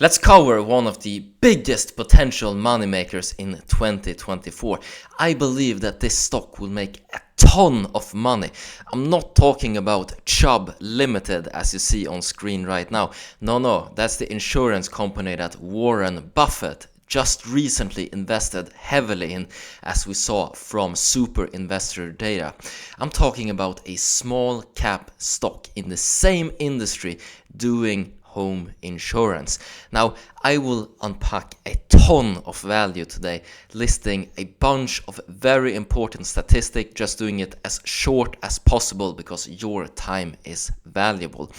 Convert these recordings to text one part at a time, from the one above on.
Let's cover one of the biggest potential moneymakers in 2024. I believe that this stock will make a ton of money. I'm not talking about Chubb Limited as you see on screen right now. No, that's the insurance company that Warren Buffett just recently invested heavily in, as we saw from super investor data. I'm talking about a small cap stock in the same industry doing home insurance. Now, I will unpack a ton of value today, listing a bunch of very important statistics, just doing it as short as possible because your time is valuable.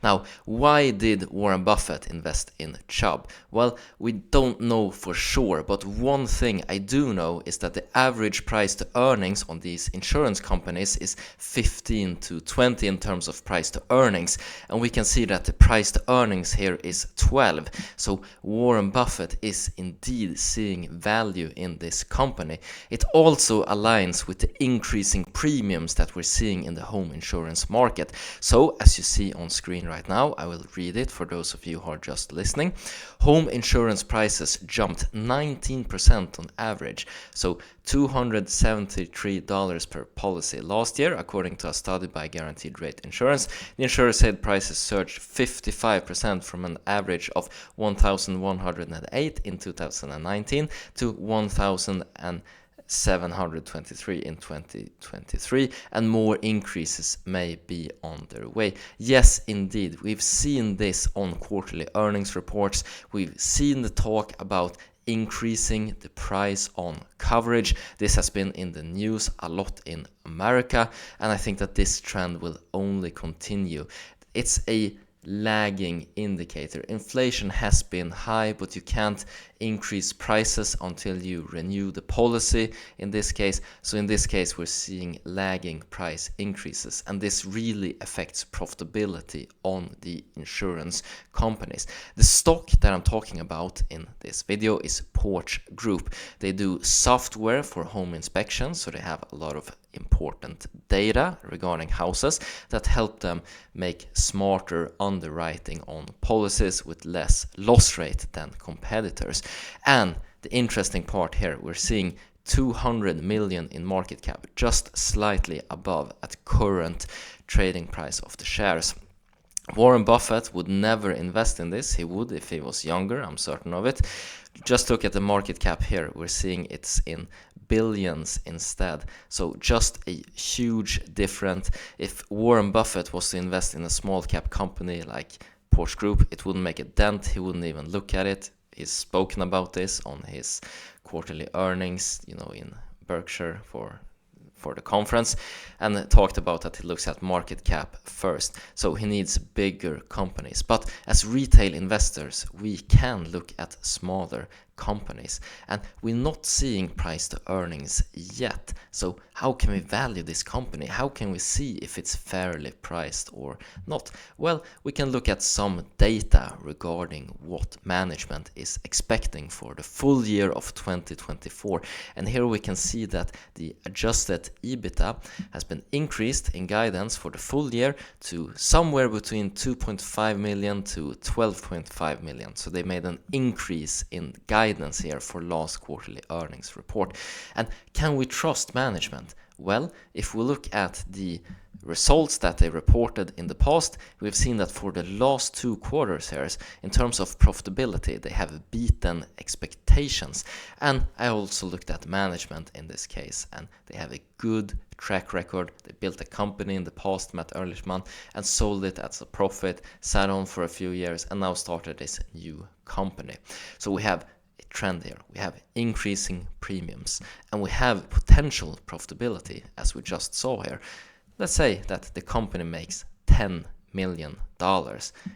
Now, why did Warren Buffett invest in Chubb? Well, we don't know for sure, but one thing I do know is that the average price to earnings on these insurance companies is 15 to 20 in terms of price to earnings, and we can see that the price to earnings here is 12. So Warren Buffett is indeed seeing value in this company. It also aligns with the increasing premiums that we're seeing in the home insurance market. So as you see on screen right now, I will read it for those of you who are just listening. Home insurance prices jumped 19% on average, so $273 per policy last year, according to a study by Guaranteed Rate Insurance. The insurer said prices surged 55% from an average of $1,108 in 2019 to $1,723 in 2023, and more increases may be on their way. Yes, indeed, we've seen this on quarterly earnings reports. We've seen the talk about increasing the price on coverage. This has been in the news a lot in America, and I think that this trend will only continue. It's a lagging indicator. Inflation has been high, but you can't increase prices until you renew the policy in this case. So in this case, we're seeing lagging price increases, and this really affects profitability on the insurance companies. The stock that I'm talking about in this video is Porch Group. They do software for home inspections, so they have a lot of important data regarding houses that help them make smarter underwriting on policies with less loss rate than competitors. And the interesting part here, we're seeing 200 million in market cap, just slightly above at current trading price of the shares. Warren Buffett would never invest in this. He would if he was younger, I'm certain of it. Just look at the market cap here. We're seeing it's in billions instead. So just a huge difference. If Warren Buffett was to invest in a small cap company like Porch Group, it wouldn't make a dent. He wouldn't even look at it. He's spoken about this on his quarterly earnings, in Berkshire for the conference, and talked about that he looks at market cap first. So he needs bigger companies. But as retail investors, we can look at smaller companies, and we're not seeing price to earnings yet. So how can we value this company? How can we see if it's fairly priced or not? Well, we can look at some data regarding what management is expecting for the full year of 2024, and here we can see that the adjusted EBITDA has been increased in guidance for the full year to somewhere between 2.5 million to 12.5 million. So they made an increase in guidance here for last quarterly earnings report. And can we trust management? Well, if we look at the results that they reported in the past, we've seen that for the last 2 quarters here, in terms of profitability, they have beaten expectations. And I also looked at management in this case, and they have a good track record. They built a company in the past, Matt Ehrlichman, and sold it as a profit, sat on for a few years, and now started this new company. So we have a trend here. We have increasing premiums, and we have potential profitability, as we just saw here. Let's say that the company makes $10 million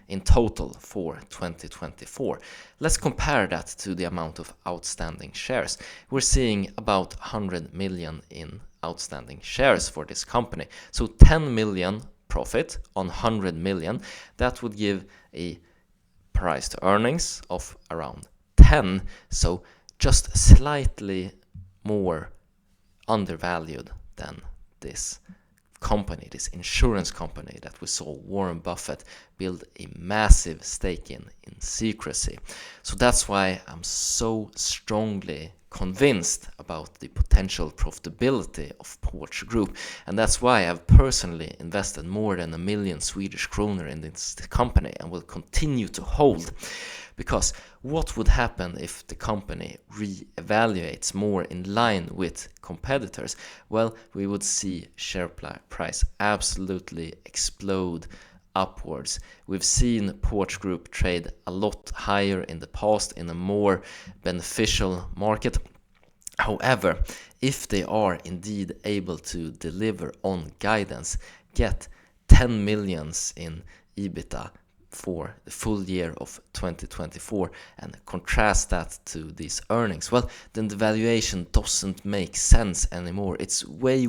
in total for 2024. Let's compare that to the amount of outstanding shares. We're seeing about 100 million in outstanding shares for this company. So 10 million profit on 100 million, that would give a price to earnings of around 10, so just slightly more undervalued than this company, this insurance company that we saw Warren Buffett build a massive stake in secrecy. So that's why I'm so strongly convinced about the potential profitability of Porch Group, and that's why I've personally invested more than 1 million Swedish kronor in this company and will continue to hold. Because what would happen if the company re-evaluates more in line with competitors? Well, we would see share price absolutely explode upwards. We've seen Porch Group trade a lot higher in the past in a more beneficial market. However, if they are indeed able to deliver on guidance, get 10 millions in EBITDA for the full year of 2024 and contrast that to these earnings, well, then the valuation doesn't make sense anymore. It's way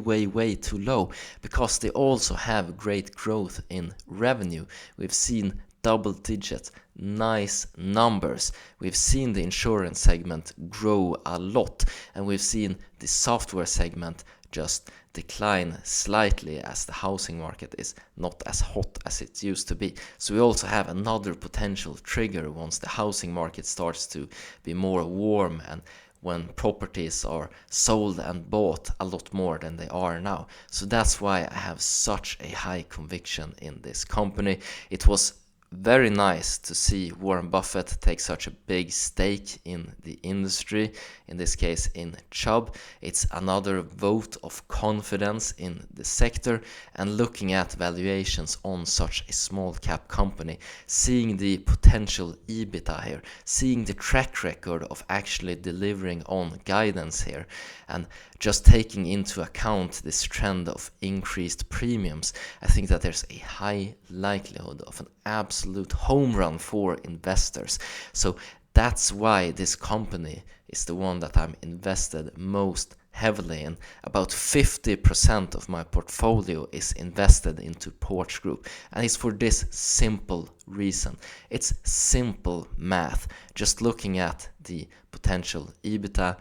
too low, because they also have great growth in revenue. We've seen double-digit nice numbers. We've seen the insurance segment grow a lot, and we've seen the software segment just decline slightly as the housing market is not as hot as it used to be. So we also have another potential trigger once the housing market starts to be more warm and when properties are sold and bought a lot more than they are now. So that's why I have such a high conviction in this company. It was very nice to see Warren Buffett take such a big stake in the industry, in this case in Chubb. It's another vote of confidence in the sector, and looking at valuations on such a small cap company, seeing the potential EBITDA here, seeing the track record of actually delivering on guidance here, and just taking into account this trend of increased premiums, I think that there's a high likelihood of an absolute home run for investors. So that's why this company is the one that I'm invested most heavily in. About 50% of my portfolio is invested into Porch Group, and it's for this simple reason. It's simple math, just looking at the potential EBITDA,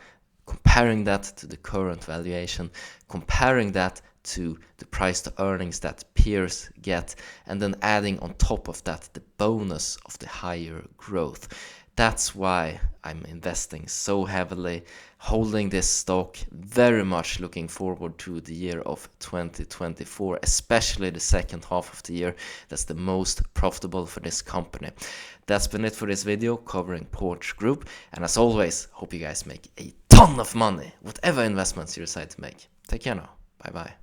comparing that to the current valuation, comparing that to the price to earnings that peers get, and then adding on top of that the bonus of the higher growth. That's why I'm investing so heavily, holding this stock, very much looking forward to the year of 2024, especially the second half of the year. That's the most profitable for this company. That's been it for this video covering Porch Group, and as always, hope you guys make a ton of money, whatever investments you decide to make. Take care now. Bye bye.